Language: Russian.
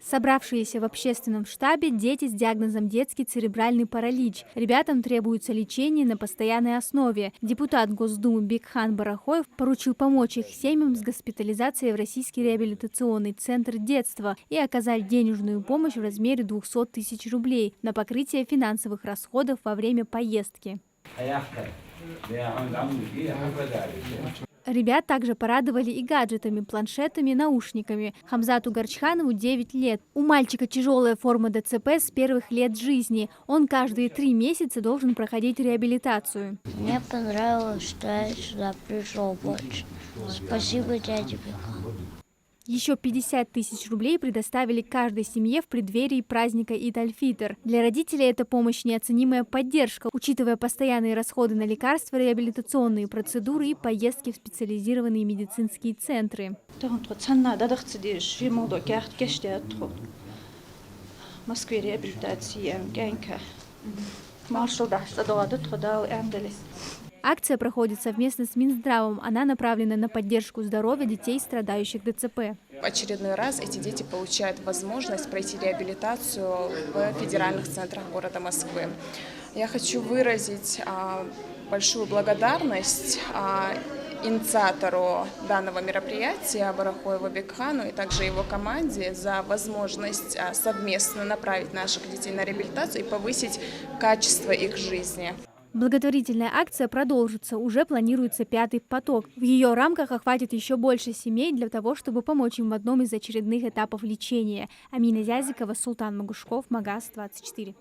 Собравшиеся в общественном штабе дети с диагнозом детский церебральный паралич. Ребятам требуется лечение на постоянной основе. Депутат Госдумы Бекхан Барахоев поручил помочь их семьям с госпитализацией в Российский реабилитационный центр детства и оказать денежную помощь в размере 200 тысяч рублей на покрытие финансовых расходов во время поездки. Ребят также порадовали и гаджетами, планшетами, наушниками. Хамзату Горчханову 9 лет. У мальчика тяжелая форма ДЦП с первых лет жизни. Он каждые 3 месяца должен проходить реабилитацию. Мне понравилось, что я сюда пришел больше. Спасибо, дяде Бекхан. Еще 50 тысяч рублей предоставили каждой семье в преддверии праздника Ид-аль-Фитр. Для родителей это помощь неоценимая поддержка, учитывая постоянные расходы на лекарства, реабилитационные процедуры и поездки в специализированные медицинские центры. Акция проходит совместно с Минздравом. Она направлена на поддержку здоровья детей, страдающих ДЦП. В очередной раз эти дети получают возможность пройти реабилитацию в федеральных центрах города Москвы. Я хочу выразить большую благодарность инициатору данного мероприятия Барахоеву Бекхану и также его команде за возможность совместно направить наших детей на реабилитацию и повысить качество их жизни. Благотворительная акция продолжится, уже планируется 5-й поток. В ее рамках охватит еще больше семей для того, чтобы помочь им в одном из очередных этапов лечения. Амина Зязикова, Султан Магушков, Магаз 24.